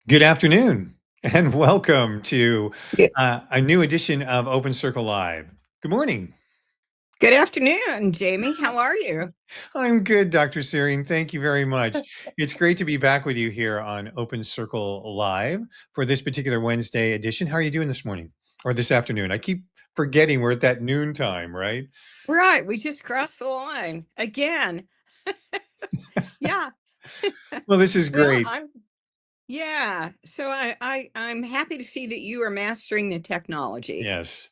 Good afternoon, and welcome to Yeah. a new edition of Open Circle Live. Good morning. Good afternoon, Jamie. How are you? I'm good, Dr. Searing. Thank you very much. It's great to be back with you here on Open Circle Live for this particular Wednesday edition. How are you doing this morning or this afternoon? I keep forgetting we're at that noon time, right? Right, we just crossed the line again. Yeah. Well, this is Well, great. I'm happy to see that you are mastering the technology. Yes.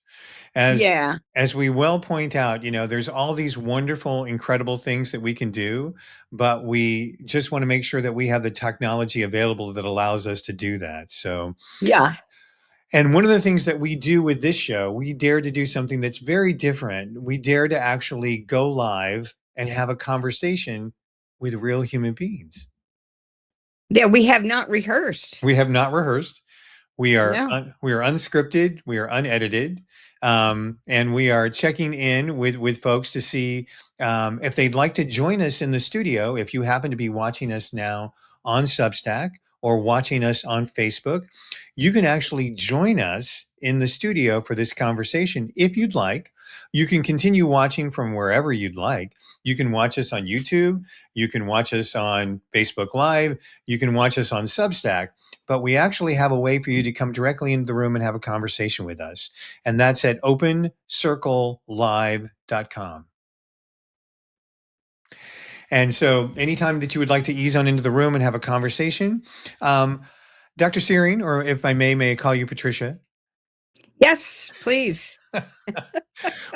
As Yeah. as we well point out, there's all these wonderful, incredible things that we can do, but we just want to make sure that we have the technology available that allows us to do that. So, Yeah. and one of the things that we do with this show, we dare to do something that's very different. We dare to actually go live and have a conversation with real human beings. Yeah, we have not rehearsed. We have not rehearsed. No. We are unscripted, we are unedited, and we are checking in with folks to see if they'd like to join us in the studio. If you happen to be watching us now on Substack or watching us on Facebook, you can actually join us in the studio for this conversation if you'd like. You can continue watching from wherever you'd like. You can watch us on YouTube. You can watch us on Facebook Live. You can watch us on Substack, but we actually have a way for you to come directly into the room and have a conversation with us. And that's at opencirclelive.com. And so anytime that you would like to ease on into the room and have a conversation, um, Dr. Searing, or if I may I call you Patricia? Yes, please.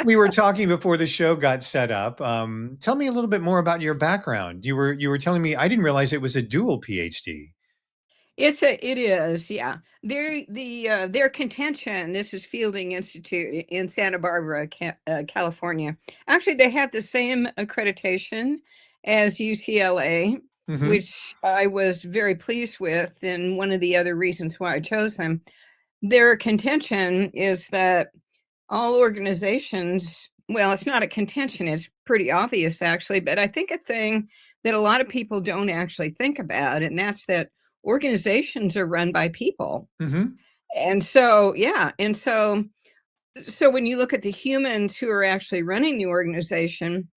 We were talking before the show got set up. Tell me a little bit more about your background. You were telling me I didn't realize it was a dual PhD. It is, yeah. Their contention, this is Fielding Institute in Santa Barbara, California. Actually, they have the same accreditation as UCLA, Hmm. which I was very pleased with, and one of the other reasons why I chose them. Their contention is that all organizations, well, it's not a contention, it's pretty obvious actually, but I think a thing that a lot of people don't actually think about, and that's that organizations are run by people. Hmm. And so, yeah, so when you look at the humans who are actually running the organization,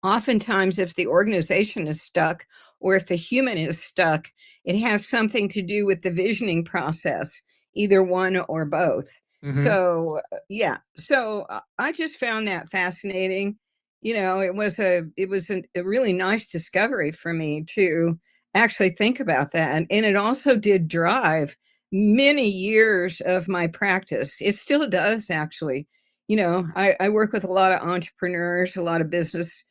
oftentimes if the organization is stuck or if the human is stuck, it has something to do with the visioning process, either one or both. Hmm. So, yeah. So I just found that fascinating. It was a really nice discovery for me to actually think about that. And it also did drive many years of my practice. It still does actually. I work with a lot of entrepreneurs, a lot of business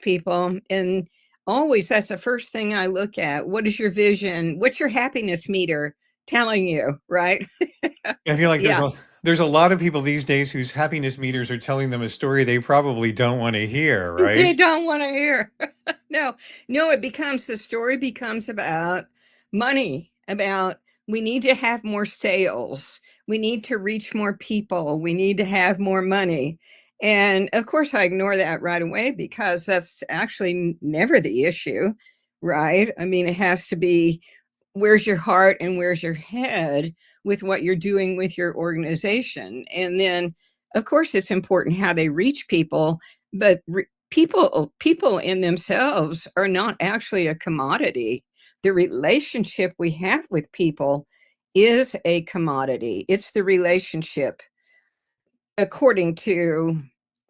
people, and always that's the first thing I look at. What is your vision? What's your happiness meter telling you, right? I feel like Yeah. there's a lot of people these days whose happiness meters are telling them a story they probably don't want to hear, They right? don't want to hear. No, no, the story becomes about money, about we need to have more sales. We need to reach more people. We need to have more money. And of course, I ignore that right away because that's actually never the issue, right? I mean, it has to be where's your heart and where's your head with what you're doing with your organization. And then, of course, it's important how they reach people, but people in themselves are not actually a commodity. The relationship we have with people is a commodity. It's the relationship, according to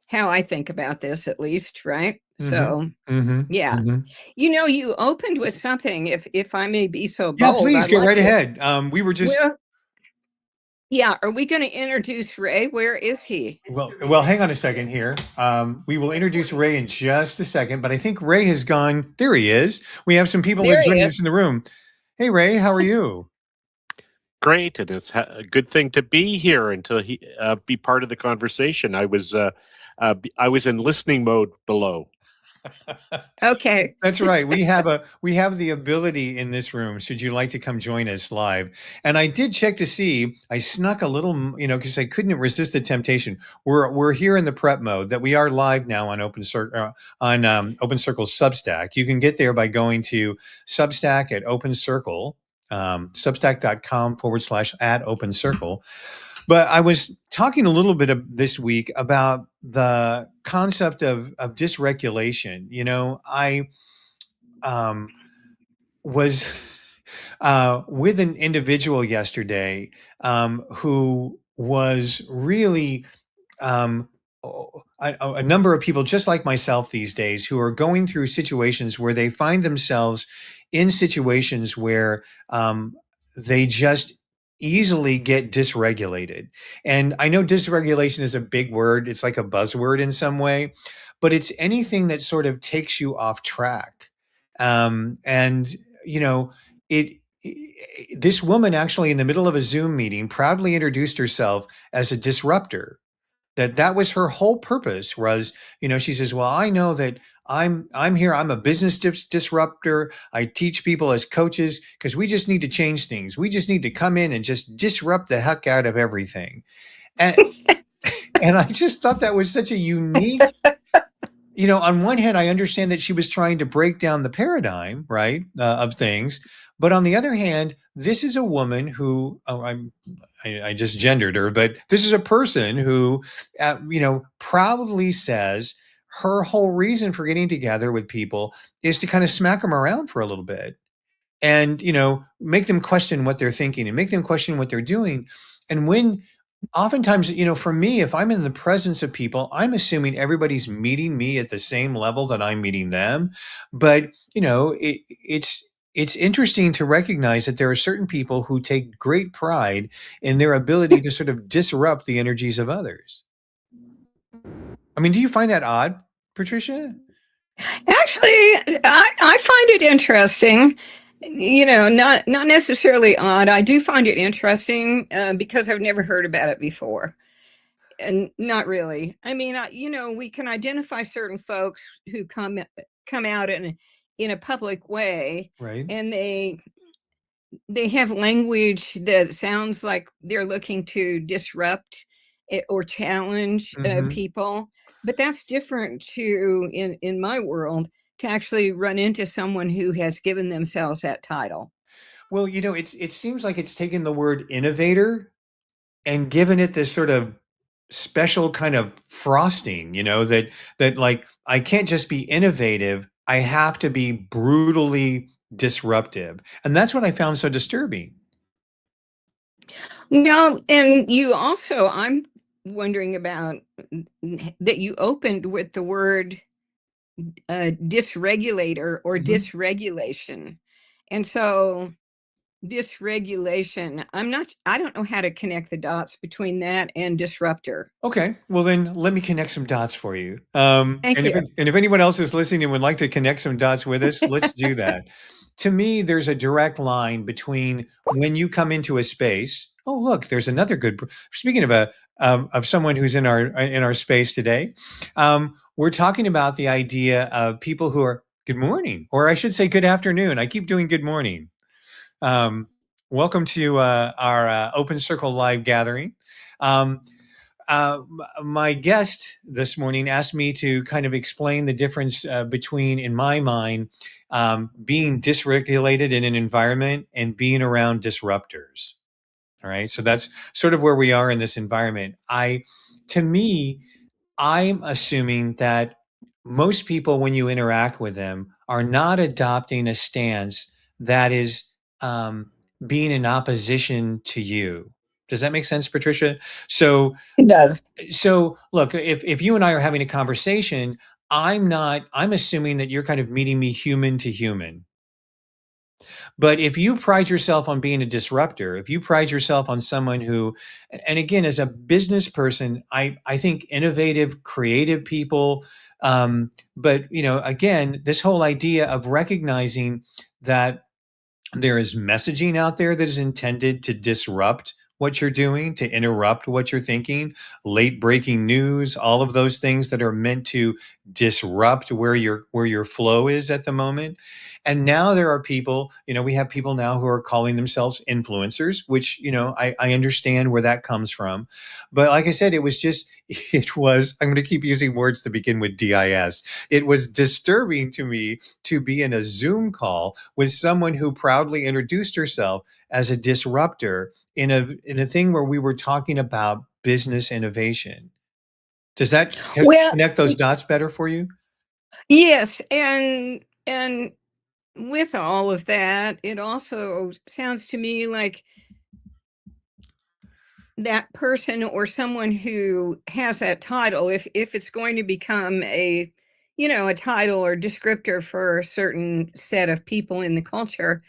how I think about this, at least, right? Mhm. So, Mhm. yeah. Mhm. You opened with something, if I may be so Yeah, bold, please I'd go like right to. ahead. We were just Well, yeah, are we gonna introduce Ray? Where is he? well, hang on a second here. We will introduce Ray in just a second, but I think Ray has gone. There he is. We have some people that are There he joining is. us in the room. Hey, Ray, how are you? Great, and it's a good thing to be here and to be part of the conversation. I was in listening mode below. Okay. That's right. We have the ability in this room. Should you like to come join us live? And I did check to see. I snuck a little, because I couldn't resist the temptation. We're here in the prep mode that we are live now on Open Circle Substack. You can get there by going to Substack at Open Circle. substack.com/@open circle. But I was talking a little bit this week about the concept of dysregulation. I was with an individual yesterday who was really um, a number of people just like myself these days who are going through situations where they find themselves in situations where they just easily get dysregulated. And I know dysregulation is a big word. It's like a buzzword in some way, but it's anything that sort of takes you off track. And, you know, it, this woman actually in the middle of a Zoom meeting proudly introduced herself as a disruptor. That was her whole purpose was, she says, well, I know that I'm here. I'm a business disruptor. I teach people as coaches because we just need to change things. We just need to come in and just disrupt the heck out of everything. And and I just thought that was such a unique, on one hand, I understand that she was trying to break down the paradigm, right, of things. But on the other hand, this is a woman who, I just gendered her, but this is a person who, proudly says her whole reason for getting together with people is to kind of smack them around for a little bit and, make them question what they're thinking and make them question what they're doing. And when oftentimes, for me, if I'm in the presence of people, I'm assuming everybody's meeting me at the same level that I'm meeting them. But, it's interesting to recognize that there are certain people who take great pride in their ability to sort of disrupt the energies of others. I mean, do you find that odd, Patricia? Actually, I find it interesting. Not necessarily odd. I do find it interesting because I've never heard about it before. And not really. I mean, we can identify certain folks who come out in a public way, Right. and they have language that sounds like they're looking to disrupt or challenge people. But that's different to in my world to actually run into someone who has given themselves that title. Well, it seems like it's taken the word innovator and given it this sort of special kind of frosting, that like I can't just be innovative, I have to be brutally disruptive. And that's what I found so disturbing. No, and you also, I'm wondering about that you opened with the word dysregulator or dysregulation. And so dysregulation, I don't know how to connect the dots between that and disruptor. Okay, well then let me connect some dots for you. Thank And you. if anyone else is listening and would like to connect some dots with us, let's do that. To me, there's a direct line between when you come into a space. Oh, look, there's another good. Speaking of someone who's in our space today, we're talking about the idea of people who are good morning, or I should say good afternoon. I keep doing good morning. Welcome to our Open Circle live gathering. My guest this morning asked me to kind of explain the difference between, in my mind, being dysregulated in an environment and being around disruptors. All right. So that's sort of where we are in this environment. To me, I'm assuming that most people, when you interact with them, are not adopting a stance that is being in opposition to you. Does that make sense, Patricia? So It does. so look, if you and I are having a conversation, I'm assuming that you're kind of meeting me human to human. But if you pride yourself on being a disruptor, if you pride yourself on someone who, and again, as a business person, I think innovative, creative people, but again, this whole idea of recognizing that there is messaging out there that is intended to disrupt what you're doing, to interrupt what you're thinking, late breaking news, all of those things that are meant to disrupt where your flow is at the moment. And now there are people, we have people now who are calling themselves influencers, which, I understand where that comes from. But like I said, I'm going to keep using words to begin with DIS. It was disturbing to me to be in a Zoom call with someone who proudly introduced herself as a disruptor in a thing where we were talking about business innovation. Does that Well, connect those dots better for you? yes, and with all of that, it also sounds to me like that person or someone who has that title, if it's going to become a title or descriptor for a certain set of people in the culture,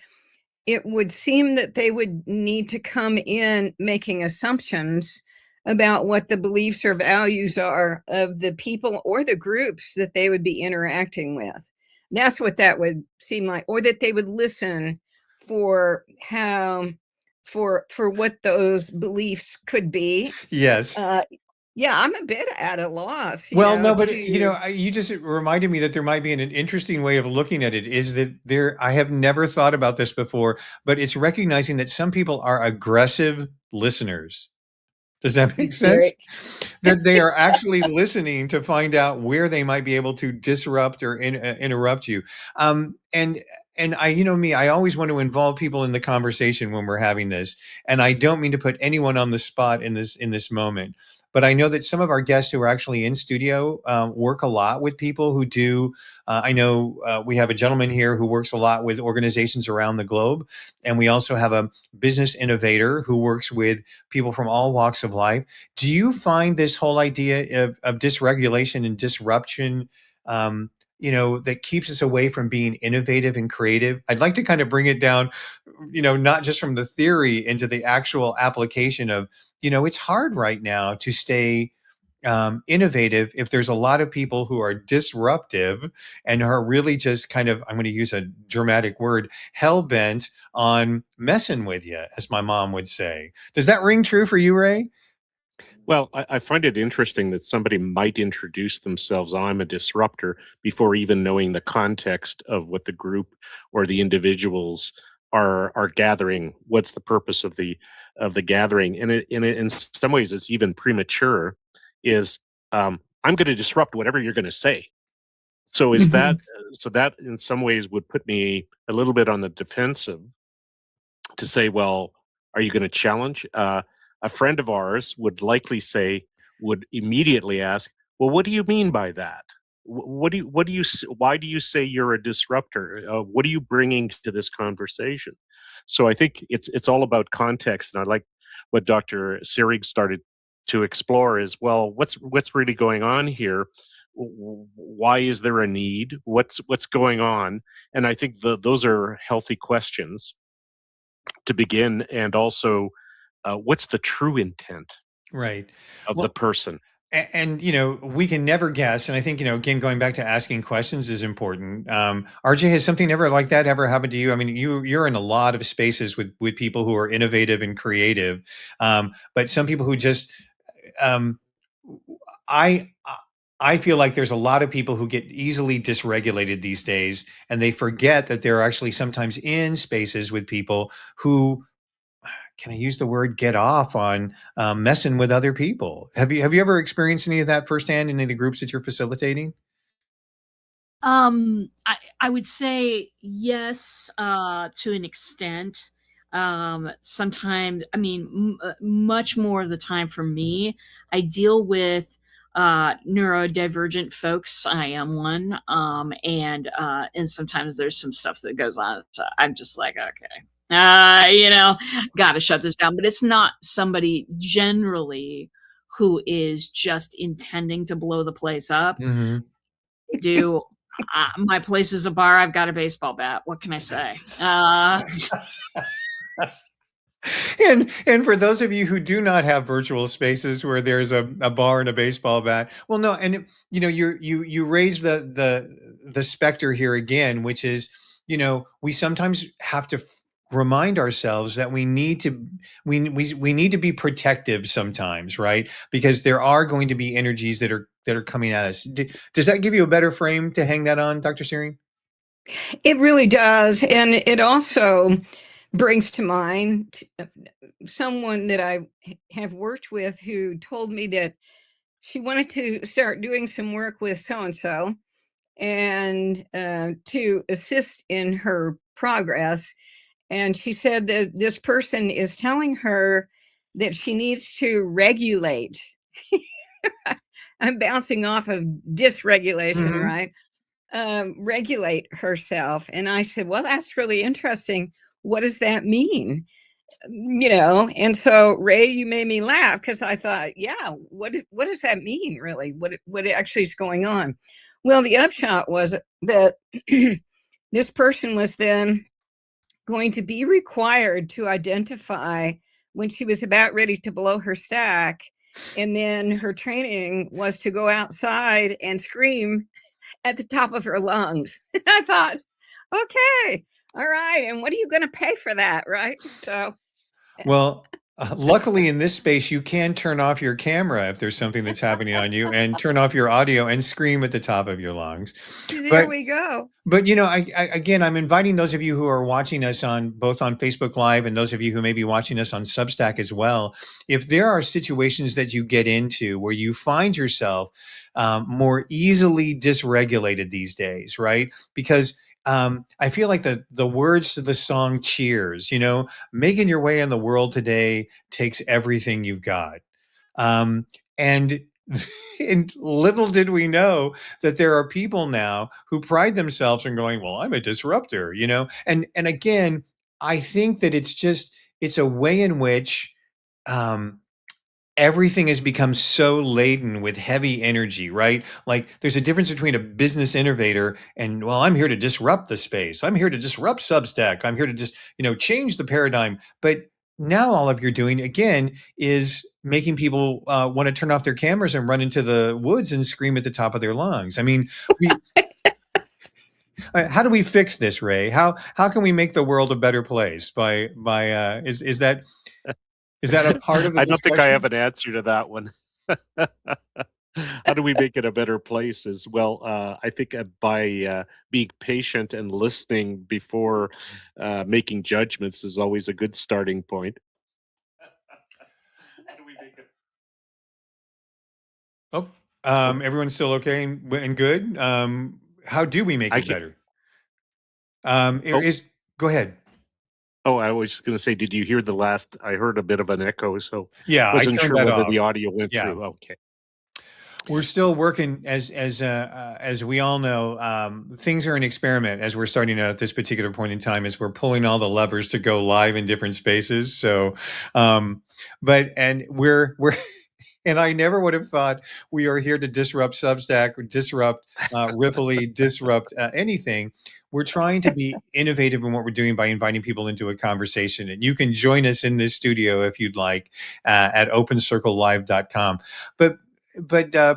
it would seem that they would need to come in making assumptions about what the beliefs or values are of the people or the groups that they would be interacting with. That's what that would seem like, or that they would listen for how for what those beliefs could be. Yes. Uh, yeah, I'm a bit at a loss, Well, no, but to you just reminded me that there might be an interesting way of looking at it. Is that there? I have never thought about this before, but it's recognizing that some people are aggressive listeners. Does that make sense? very. That they are actually listening to find out where they might be able to disrupt or interrupt you. And I, me, I always want to involve people in the conversation when we're having this. And I don't mean to put anyone on the spot in this moment. But I know that some of our guests who are actually in studio work a lot with people who do. I know we have a gentleman here who works a lot with organizations around the globe. And we also have a business innovator who works with people from all walks of life. Do you find this whole idea of dysregulation and disruption, that keeps us away from being innovative and creative? I'd like to kind of bring it down, not just from the theory into the actual application of, it's hard right now to stay innovative if there's a lot of people who are disruptive and are really just kind of, I'm going to use a dramatic word, hell bent on messing with you, as my mom would say. Does that ring true for you, Ray? Well, I find it interesting that somebody might introduce themselves, I'm a disruptor, before even knowing the context of what the group or the individuals are gathering. What's the purpose of the gathering? And in some ways, it's even premature. Is I'm going to disrupt whatever you're going to say. So is that so that in some ways would put me a little bit on the defensive to say, well, are you going to challenge? A friend of ours would immediately ask, well, what do you mean by that? Why do you say you're a disruptor? What are you bringing to this conversation? So I think it's all about context. And I like what Dr. Searing started to explore is, well, what's really going on here? Why is there a need? What's going on? And I think those are healthy questions to begin, and also what's the true intent Right. of the Well, person. and we can never guess. And I think, again, going back to asking questions is important. RJ, has something ever like that ever happened to you? I mean, you're in a lot of spaces with people who are innovative and creative, but some people who just um, I I feel like there's a lot of people who get easily dysregulated these days, and they forget that they're actually sometimes in spaces with people who, can I use the word, get off on messing with other people. Have you ever experienced any of that firsthand in any of the groups that you're facilitating? I would say yes, to an extent. Sometimes, I mean, much more of the time for me, I deal with neurodivergent folks. I am one, and sometimes there's some stuff that goes on. So I'm just like, okay, got to shut this down. But it's not somebody generally who is just intending to blow the place up. Hmm. Do my place is a bar. I've got a baseball bat. What can I say? And for those of you who do not have virtual spaces where there's a bar and a baseball bat, well, no, and you raise the specter here again, which is, we sometimes have to remind ourselves that we need to be protective sometimes, right? Because there are going to be energies that are coming at us. Does that give you a better frame to hang that on, Dr. Searing? It really does. And it also brings to mind someone that I have worked with who told me that she wanted to start doing some work with so and so and to assist in her progress. And she said that this person is telling her that she needs to regulate. I'm bouncing off of dysregulation, Mm-hmm. right? Regulate herself. And I said, well, that's really interesting. What does that mean? And so Ray, you made me laugh because I thought, yeah, what does that mean, really? What actually is going on? Well, the upshot was that this person was then going to be required to identify when she was about ready to blow her stack. And then her training was to go outside and scream at the top of her lungs. I thought, okay, all right. And what are you going to pay for that? Right. So, Well, luckily in this space, you can turn off your camera if there's something that's happening on you, and turn off your audio and scream at the top of your lungs. there But we go. But again, I'm inviting those of you who are watching us on both on Facebook Live and those of you who may be watching us on Substack as well. If there are situations that you get into where you find yourself more easily dysregulated these days, right? Because I feel like the words to the song "Cheers," making your way in the world today takes everything you've got. And and little did we know that there are people now who pride themselves in going, well, I'm a disruptor, and again, I think that it's a way in which um, everything has become so laden with heavy energy, right? Like there's a difference between a business innovator and, well, I'm here to disrupt the space. I'm here to disrupt Substack. I'm here to just, change the paradigm. But now all of you're doing again is making people want to turn off their cameras and run into the woods and scream at the top of their lungs. I mean, we how do we fix this, Ray? How can we make the world a better place by is that a part of the I don't think I discussion? have an answer to that one. How do we make it a better place as well? I think by being patient and listening before making judgments is always a good starting point. How do we make it? Oh, Oh, everyone's still okay and good. How do we make I it can. better? Oh, Go ahead. oh, I was going to say, did you hear the last? I heard a bit of an echo, so Yeah, I wasn't turned sure that whether off. the audio went Yeah, through. Okay. we're still working as we all know. Things are an experiment as we're starting out at this particular point in time, as we're pulling all the levers to go live in different spaces. So, but and we're and I never would have thought we are here to disrupt Substack, disrupt Ripley, disrupt anything. We're trying to be innovative in what we're doing by inviting people into a conversation. And you can join us in this studio if you'd like at opencirclelive.com. But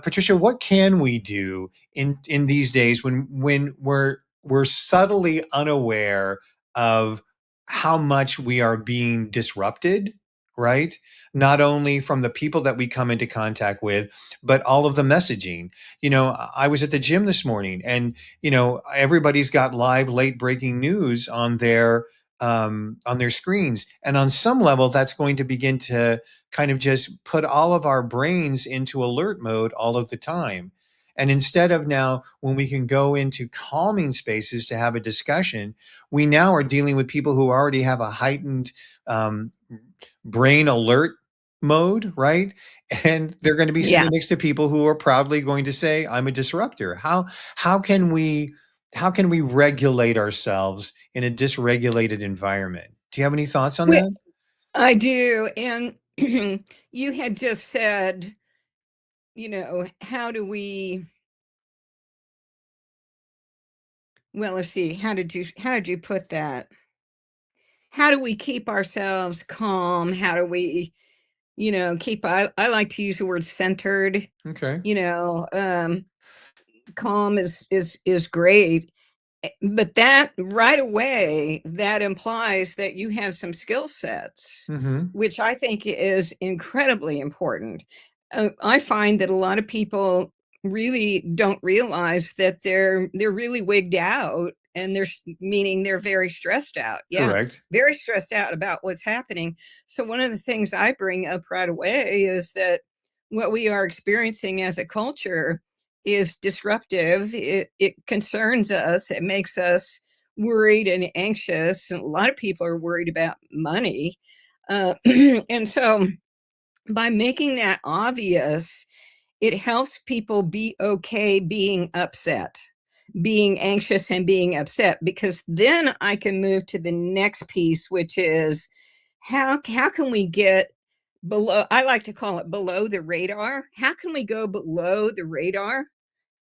Patricia, what can we do in these days when we're subtly unaware of how much we are being disrupted, right? Not only from the people that we come into contact with, but all of the messaging. I was at the gym this morning, and everybody's got live late breaking news on their screens, and on some level, that's going to begin to kind of just put all of our brains into alert mode all of the time. And instead of now, when we can go into calming spaces to have a discussion, we now are dealing with people who already have a heightened um, brain alert mode, right? And they're going to be Yeah. sitting next to people who are proudly going to say, I'm a disruptor. How can we regulate ourselves in a dysregulated environment? Do you have any thoughts on Well, that? I do. And you had just said, how do we, well, let's see, how did you put that? How do we keep ourselves calm? How do we, keep, I like to use the word centered, Okay. you know, um, calm is great. But that right away, that implies that you have some skill sets, which I think is incredibly important. I find that a lot of people really don't realize that they're really wigged out, and meaning they're very stressed out. Yeah, Correct. very stressed out about what's happening. So one of the things I bring up right away is that what we are experiencing as a culture is disruptive. It concerns us. It makes us worried and anxious. And a lot of people are worried about money. And so by making that obvious, it helps people be okay being upset, being anxious and being upset, because then I can move to the next piece, which is how can we get below, I like to call it below the radar. How can we go below the radar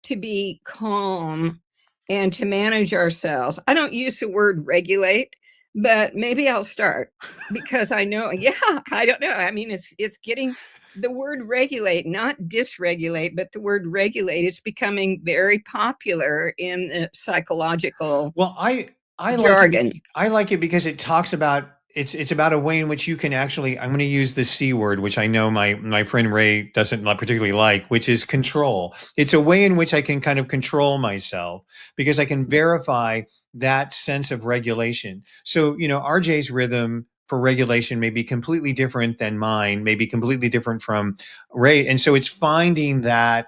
to be calm and to manage ourselves? I don't use the word regulate, but maybe I'll start, because I know, yeah, I don't know. I mean, it's getting the word regulate, not dysregulate, but the word regulate is becoming very popular in the psychological Well, I like it. jargon. I like it because it talks about it's about a way in which you can actually. I'm going to use the C word, which I know my friend Ray doesn't not particularly like, which is control. It's a way in which I can kind of control myself because I can verify that sense of regulation. So RJ's rhythm for regulation may be completely different than mine, may be completely different from Ray, and so it's finding that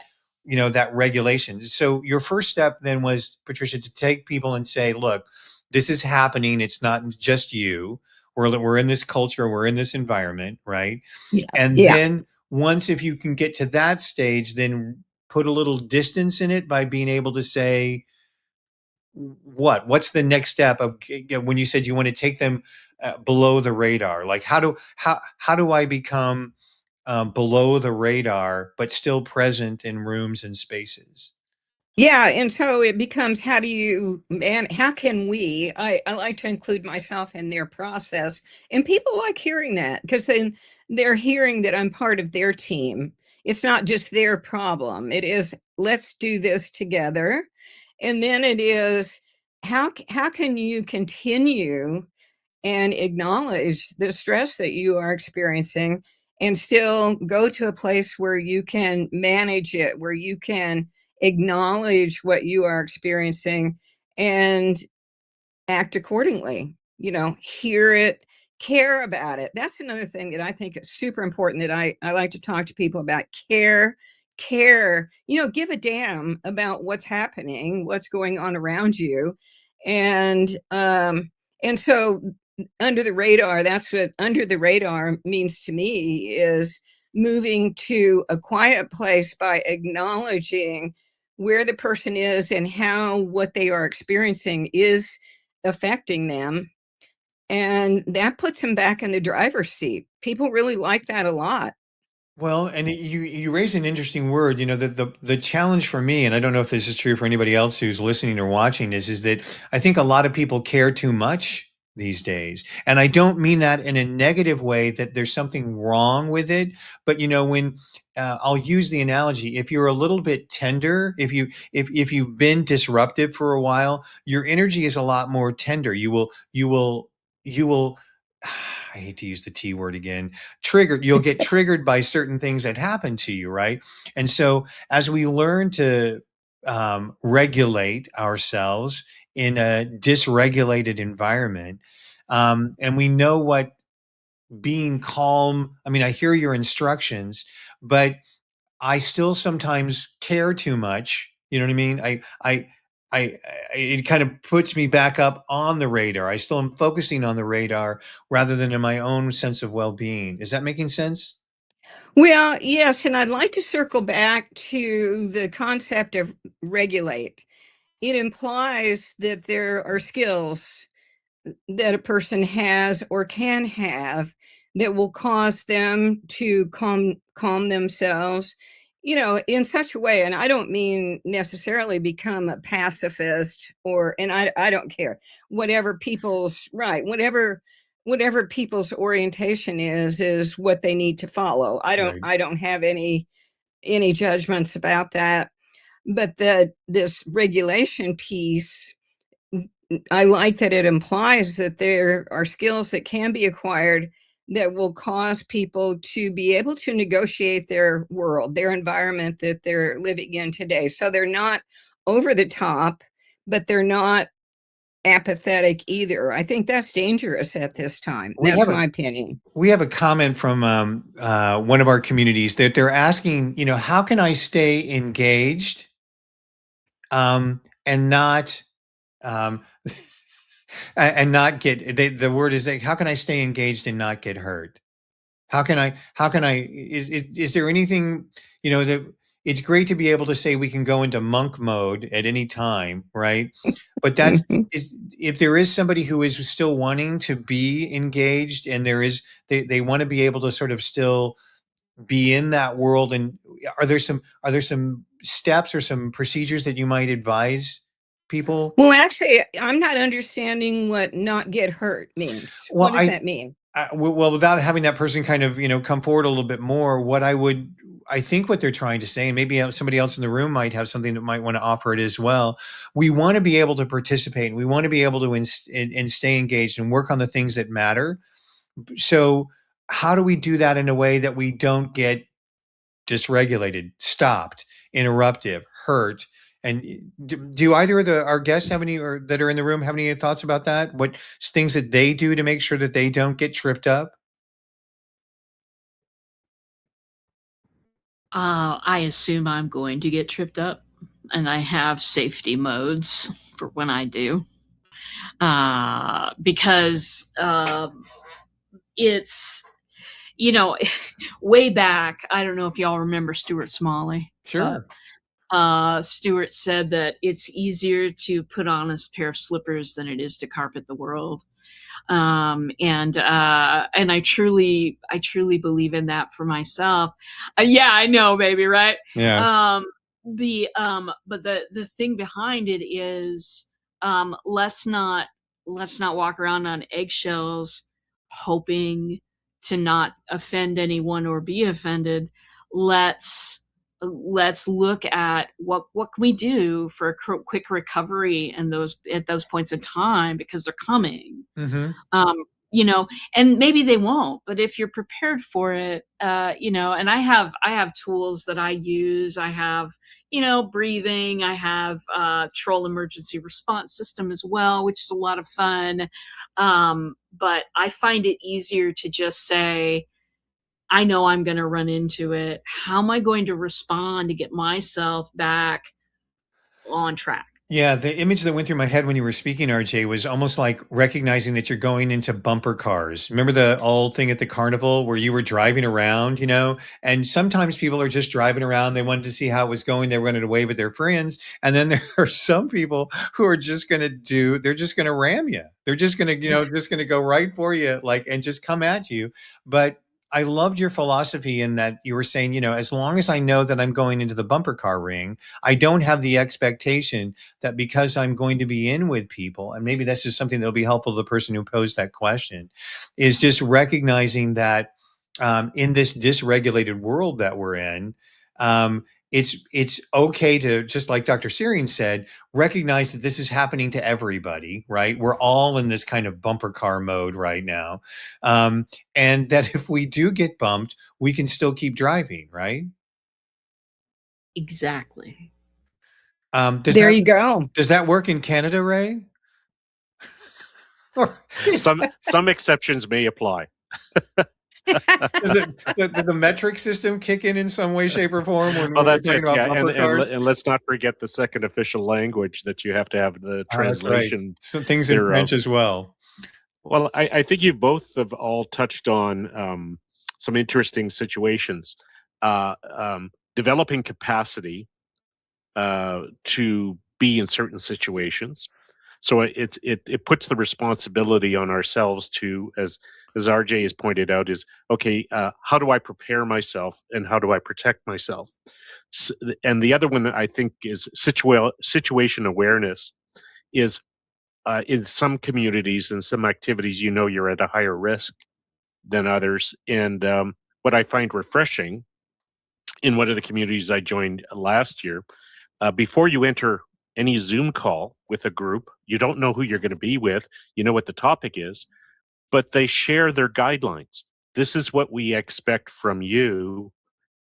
regulation. So your first step then was, Patricia, to take people and say, look, this is happening. It's not just you. We're in this culture, we're in this environment, right? Yeah. And Yeah. then once, if you can get to that stage, then put a little distance in it by being able to say, what's the next step of when you said you want to take them below the radar? Like how do I become below the radar, but still present in rooms and spaces? Yeah, and so it becomes, how do you, man, how can we, I like to include myself in their process, and people like hearing that because then they're hearing that I'm part of their team. It's not just their problem. It is, let's do this together. And then it is, how can you continue and acknowledge the stress that you are experiencing and still go to a place where you can manage it, where you can acknowledge what you are experiencing and act accordingly, hear it, care about it. That's another thing that I think is super important, that I like to talk to people about. Care, give a damn about what's happening, what's going on around you. And so under the radar, that's what under the radar means to me, is moving to a quiet place by acknowledging where the person is and how what they are experiencing is affecting them. And that puts them back in the driver's seat. People really like that a lot. Well, and you raise an interesting word. The challenge for me, and I don't know if this is true for anybody else who's listening or watching this, is that I think a lot of people care too much these days, and I don't mean that in a negative way, that there's something wrong with it. But when I'll use the analogy, if you're a little bit tender, if you've been disruptive for a while, your energy is a lot more tender. You will. I hate to use the T word again, triggered. You'll get triggered by certain things that happen to you, right? And so as we learn to regulate ourselves in a dysregulated environment, and we know what being calm, I mean, I hear your instructions, but I still sometimes care too much. You know what I mean? I it kind of puts me back up on the radar. I still am focusing on the radar rather than in my own sense of well-being. Is that making sense? Well, yes, and I'd like to circle back to the concept of regulate. It implies that there are skills that a person has or can have that will cause them to calm themselves, in such a way. And I don't mean necessarily become a pacifist, and I don't care, whatever people's right, whatever people's orientation is what they need to follow. I don't Right. I don't have any judgments about that. But this regulation piece I like that it implies that there are skills that can be acquired that will cause people to be able to negotiate their world, their environment that they're living in today. So they're not over the top, but they're not apathetic either. I think that's dangerous at this time. We That's have a my opinion. we have a comment from one of our communities that they're asking, how can I stay engaged and not um, and not get the word is like, how can I stay engaged and not get hurt? How can I is there anything, that it's great to be able to say we can go into monk mode at any time, right? But that's is if there is somebody who is still wanting to be engaged and they want to be able to sort of still be in that world, and are there some steps or some procedures that you might advise people? Well, actually, I'm not understanding what not get hurt means. Well, What does that mean? well, without having that person kind of, come forward a little bit more, I think what they're trying to say, and maybe somebody else in the room might have something that might want to offer it as well. We want to be able to participate, and we want to be able to and stay engaged and work on the things that matter. So how do we do that in a way that we don't get dysregulated, stopped, interruptive, hurt? And do either of our guests have any, or that are in the room, have any thoughts about that? What things that they do to make sure that they don't get tripped up? I assume I'm going to get tripped up, and I have safety modes for when I do. Because it's, way back, I don't know if y'all remember Stuart Smalley. Sure. Stuart said that it's easier to put on a pair of slippers than it is to carpet the world. And I truly believe in that for myself. Yeah, I know, baby, right? Yeah. But the thing behind it is, let's not walk around on eggshells hoping to not offend anyone or be offended. Let's look at what can we do for a quick recovery and at those points in time, because they're coming. Mm-hmm. And maybe they won't, but if you're prepared for it, and I have tools that I use. I have, breathing. I have troll emergency response system as well, which is a lot of fun. But I find it easier to just say, I know I'm going to run into it. How am I going to respond to get myself back on track? Yeah, the image that went through my head when you were speaking, RJ, was almost like recognizing that you're going into bumper cars. Remember the old thing at the carnival where you were driving around, and sometimes people are just driving around. They wanted to see how it was going. They wanted to wave at their friends. And then there are some people who are just going to they're just going to ram you. They're just going to, just going to go right for you, and just come at you. But I loved your philosophy in that you were saying, as long as I know that I'm going into the bumper car ring, I don't have the expectation that because I'm going to be in with people, and maybe this is something that'll be helpful to the person who posed that question, is just recognizing that in this dysregulated world that we're in, it's okay to, just like Dr. Searing said, recognize that this is happening to everybody, right? We're all in this kind of bumper car mode right now. And that if we do get bumped, we can still keep driving, right? Exactly. There you go. Does that work in Canada, Ray? Some exceptions may apply. Does the metric system kick in some way, shape, or form when we're that's talking it. about Yeah, bumper cars? and let's not forget the second official language that you have to have the translation. Right. Some things in French as well. Well, I think you both have all touched on some interesting situations. Developing capacity to be in certain situations. So it puts the responsibility on ourselves to, as RJ has pointed out, is okay. How do I prepare myself, and how do I protect myself? And the other one I think is situation awareness. Is in some communities and some activities, you're at a higher risk than others. And what I find refreshing in one of the communities I joined last year, before you enter any Zoom call with a group. You don't know who you're going to be with. You know what the topic is, but they share their guidelines. This is what we expect from you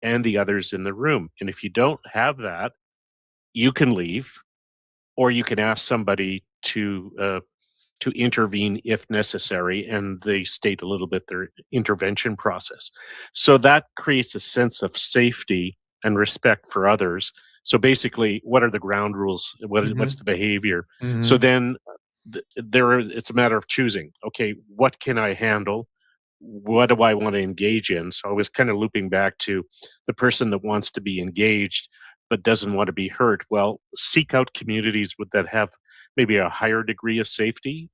and the others in the room. And if you don't have that, you can leave, or you can ask somebody to intervene if necessary, and they state a little bit their intervention process. So that creates a sense of safety and respect for others. So basically, what are the ground rules? What's the behavior? So then it's a matter of choosing. Okay, what can I handle? What do I want to engage in? So I was kind of looping back to the person that wants to be engaged but doesn't want to be hurt. Well, seek out communities that have maybe a higher degree of safety.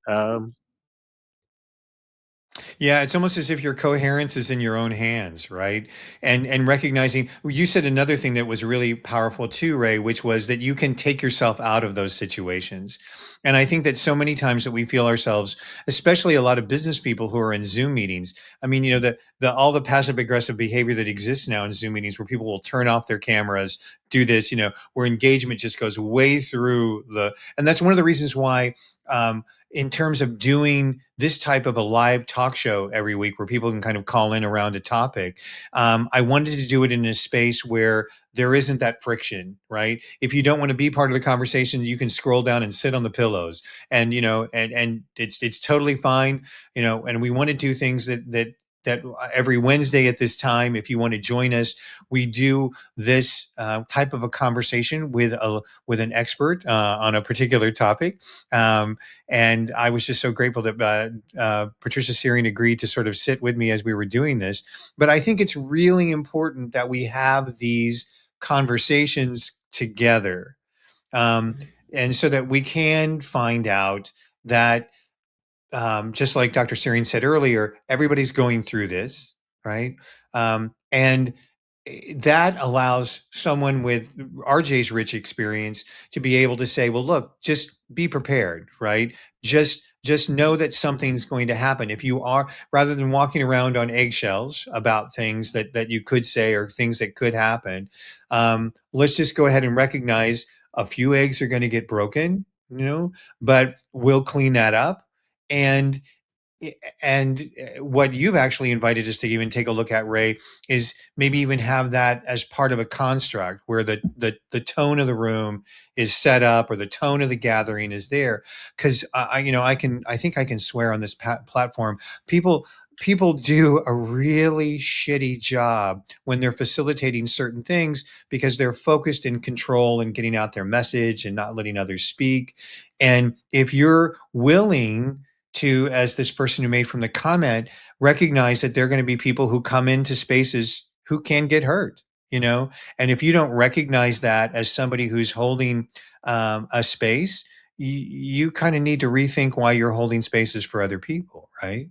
Yeah, it's almost as if your coherence is in your own hands, right? And recognizing, you said another thing that was really powerful too, Ray, which was that you can take yourself out of those situations. And I think that so many times that we feel ourselves, especially a lot of business people who are in Zoom meetings. I mean, you know, the all the passive aggressive behavior that exists now in Zoom meetings, where people will turn off their cameras, do this, you know, where engagement just goes way through and that's one of the reasons why, in terms of doing this type of a live talk show every week where people can kind of call in around a topic, I wanted to do it in a space where there isn't that friction, right? If you don't want to be part of the conversation, you can scroll down and sit on the pillows, and you know, and it's totally fine, you know. And we want to do things that every Wednesday at this time, if you want to join us, we do this type of a conversation with an expert on a particular topic. And I was just so grateful that Patricia Searing agreed to sort of sit with me as we were doing this. But I think it's really important that we have these conversations together, and so that we can find out that, just like Dr. Searing said earlier, everybody's going through this, right? And that allows someone with RJ's rich experience to be able to say, well, look, just be prepared, right? Just know that something's going to happen. If you are, rather than walking around on eggshells about things that you could say or things that could happen, let's just go ahead and recognize a few eggs are going to get broken, you know, but we'll clean that up. And what you've actually invited us to even take a look at, Ray, is maybe even have that as part of a construct where the tone of the room is set up, or the tone of the gathering is there. Because I think I can swear on this platform, people do a really shitty job when they're facilitating certain things because they're focused in control and getting out their message and not letting others speak. And if you're willing to, as this person who made from the comment, recognize that there are going to be people who come into spaces who can get hurt, you know. And if you don't recognize that as somebody who's holding a space, you kind of need to rethink why you're holding spaces for other people, right?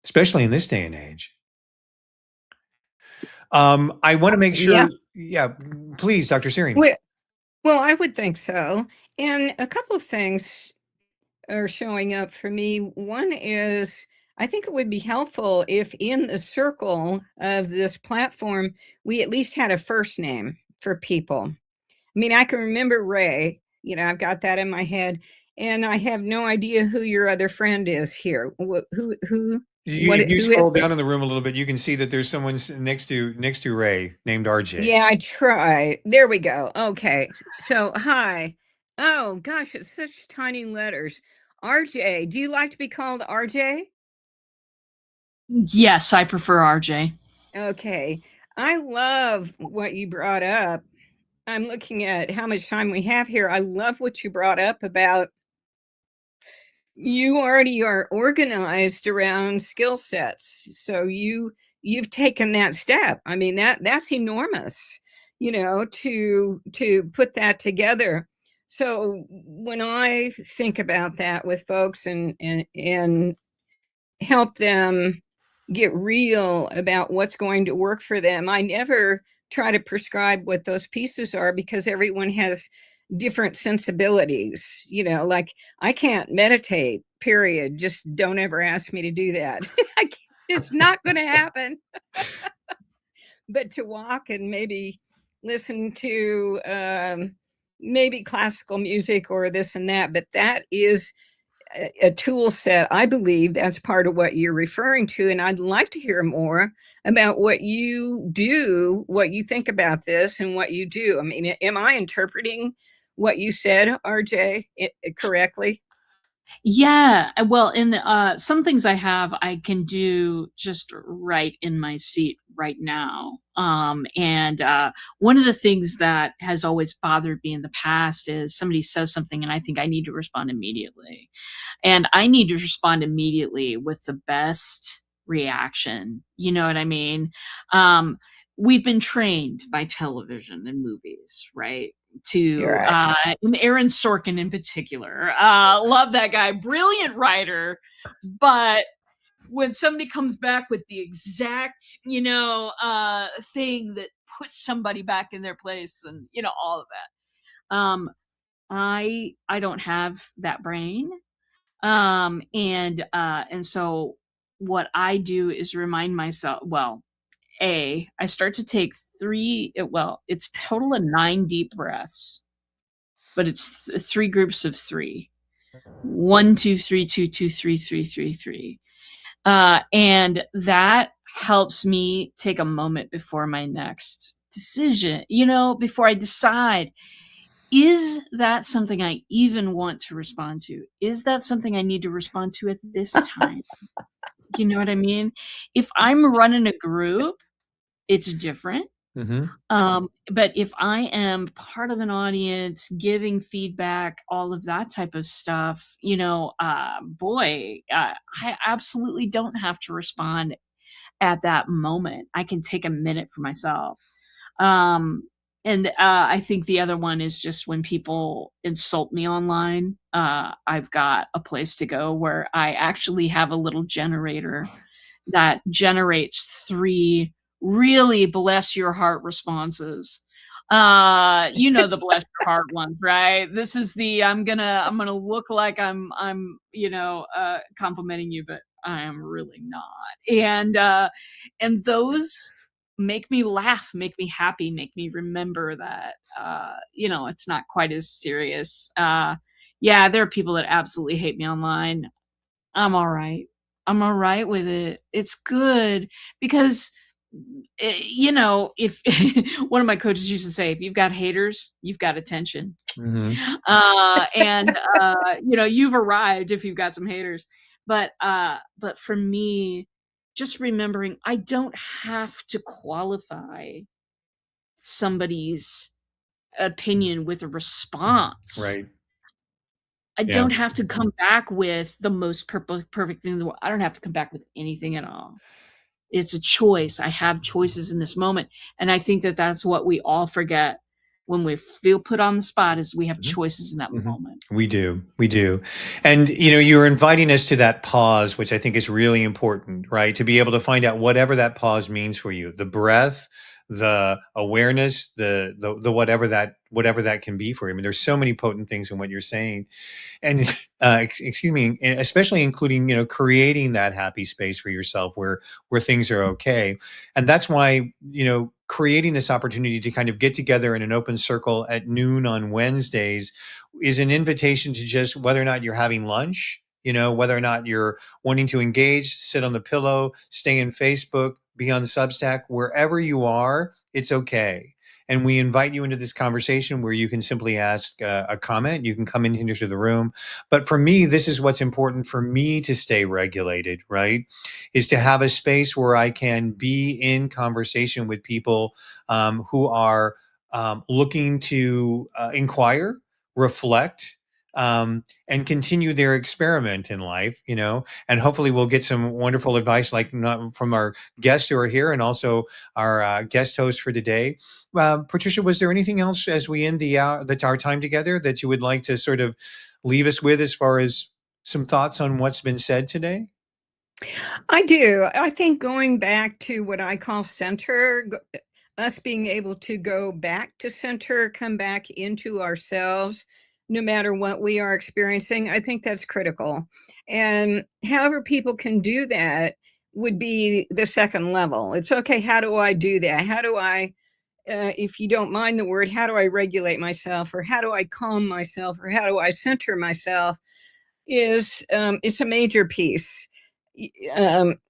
Especially in this day and age. I want to make Yeah. sure, yeah, please, Dr. Searing. Well, I would think so. And a couple of things are showing up for me. One is, I think it would be helpful if in the circle of this platform, we at least had a first name for people. I mean, I can remember Ray, you know, I've got that in my head, and I have no idea who your other friend is here. If you Who scroll is down this? in the room a little bit, you can see that there's someone next to Ray named RJ. Yeah, I try. There we go. Okay. So, hi. Oh, gosh, it's such tiny letters. RJ, do you like to be called RJ? Yes, I prefer RJ. Okay. I love what you brought up. I'm looking at how much time we have here. I love what you brought up about you already are organized around skill sets. So you've taken that step. I mean, that's enormous, you know, to put that together. So when I think about that with folks and help them get real about what's going to work for them, I never try to prescribe what those pieces are because everyone has different sensibilities. You know, like I can't meditate, period. Just don't ever ask me to do that. It's not going to happen. But to walk and maybe listen to maybe classical music or this and that, but that is a tool set. I believe that's part of what you're referring to. And I'd like to hear more about what you do, what you think about this and what you do. I mean, am I interpreting what you said, RJ, correctly? Yeah, well, and some things I can do just right in my seat right now. And one of the things that has always bothered me in the past is somebody says something and I think I need to respond immediately. And I need to respond immediately with the best reaction. You know what I mean? Um, we've been trained by television and movies, right? You're To right. and Aaron Sorkin in particular. Love that guy, brilliant writer, but when somebody comes back with the exact, thing that puts somebody back in their place and all of that. I don't have that brain. And so what I do is remind myself, well, I start to take it's total of 9 deep breaths, but it's 3 groups of 3. 1, 2, 3, 2, 2, 3, 3, 3, 3. And that helps me take a moment before my next decision, before I decide, is that something I even want to respond to? Is that something I need to respond to at this time? You know what I mean? If I'm running a group, it's different. Mm-hmm. But if I am part of an audience, giving feedback, all of that type of stuff, I absolutely don't have to respond at that moment. I can take a minute for myself. And I think the other one is just when people insult me online, I've got a place to go where I actually have a little generator that generates 3 really bless your heart responses. The bless your heart ones, right? This is the I'm gonna look like I'm complimenting you, but I am really not. And those make me laugh, make me happy, make me remember that it's not quite as serious. Yeah, there are people that absolutely hate me online. I'm all right. I'm all right with it. It's good because, if one of my coaches used to say, if you've got haters, you've got attention. Mm-hmm. You've arrived if you've got some haters. But for me, just remembering I don't have to qualify somebody's opinion with a response. Right. I Yeah. don't have to come back with the most perfect thing in the world. I don't have to come back with anything at all. It's a choice. I have choices in this moment. And I think that that's what we all forget when we feel put on the spot is we have Mhm. choices in that Mhm. moment. We do. We do. And, you're inviting us to that pause, which I think is really important, right? To be able to find out whatever that pause means for you, the breath, the awareness, the whatever that can be for you. I mean, there's so many potent things in what you're saying. And excuse me, and especially including creating that happy space for yourself where things are okay. And that's why creating this opportunity to kind of get together in an open circle at noon on Wednesdays is an invitation to just, whether or not you're having lunch, whether or not you're wanting to engage, sit on the pillow, stay in Facebook, be on Substack, wherever you are, it's okay. And we invite you into this conversation where you can simply ask a comment. You can come in into the room. But for me, this is what's important for me to stay regulated, right? Is to have a space where I can be in conversation with people who are looking to inquire, reflect, and continue their experiment in life, and hopefully we'll get some wonderful advice like from our guests who are here and also our guest host for today. Patricia, was there anything else as we end our time together that you would like to sort of leave us with as far as some thoughts on what's been said today? I do. I think going back to what I call center, us being able to go back to center, come back into ourselves, no matter what we are experiencing, I think that's critical. And however people can do that would be the second level. It's okay. How do I do that? How do I if you don't mind the word, how do I regulate myself, or how do I calm myself, or how do I center myself, is it's a major piece.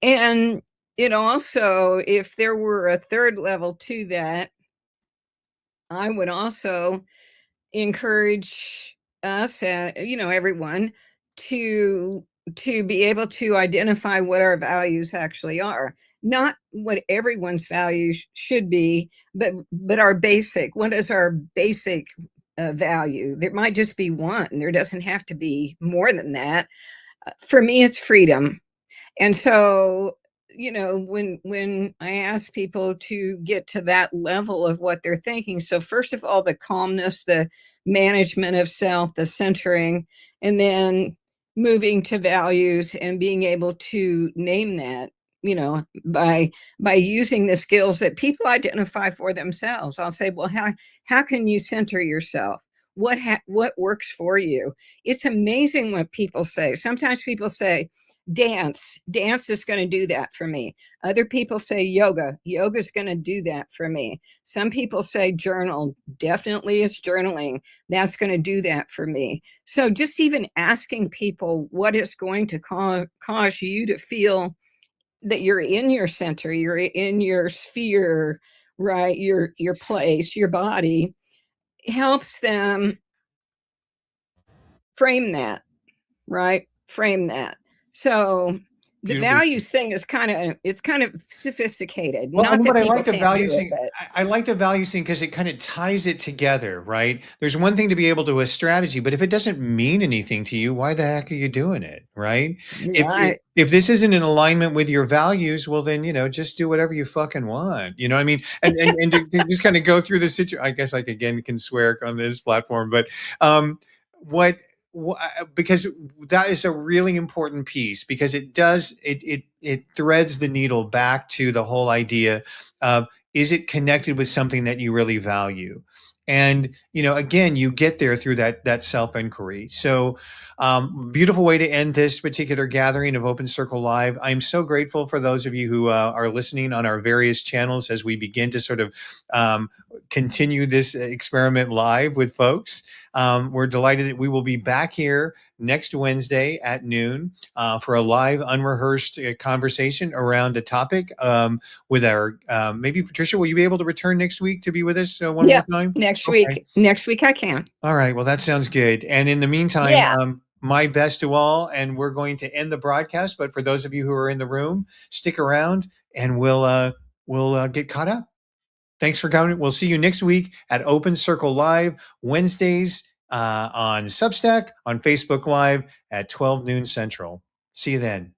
And it also, if there were a third level to that, I would also encourage us, everyone, to be able to identify what our values actually are. Not what everyone's values should be, but our basic. What is our basic value? There might just be one. There doesn't have to be more than that. For me, it's freedom. And so, when I ask people to get to that level of what they're thinking, so first of all, the calmness, the management of self, the centering, and then moving to values and being able to name that, by using the skills that people identify for themselves. I'll say, well, how can you center yourself? What works for you? It's amazing what people say. Sometimes people say, dance is going to do that for me. Other people say yoga is going to do that for me. Some people say journal, definitely is journaling, that's going to do that for me. So just even asking people what is going to cause you to feel that you're in your center, you're in your sphere, right, your place, your body, helps them frame that, right? Frame that. So the Beautifully. values thing is kind of sophisticated. Well, Not and that what I people like the can't do values it, thing, but I like the values thing because it kind of ties it together, right? There's one thing to be able to a strategy, but if it doesn't mean anything to you, why the heck are you doing it, right? right. If this isn't in alignment with your values, well then, just do whatever you fucking want. You know what I mean? And to just kind of go through the situation. I guess like again can swear on this platform, but what because that is a really important piece, because it threads the needle back to the whole idea of, is it connected with something that you really value? And again, you get there through that self inquiry. So beautiful way to end this particular gathering of Open Circle Live. I'm so grateful for those of you who are listening on our various channels as we begin to sort of continue this experiment live with folks. We're delighted that we will be back here next Wednesday at noon for a live, unrehearsed conversation around a topic with our, maybe Patricia, will you be able to return next week to be with us one more Yep. time? Next Okay. week I can. All right. Well, that sounds good. And in the meantime, Yeah. my best to all, and we're going to end the broadcast. But for those of you who are in the room, stick around and we'll get caught up. Thanks for coming. We'll see you next week at Open Circle Live, Wednesdays on Substack, on Facebook Live at 12 noon Central. See you then.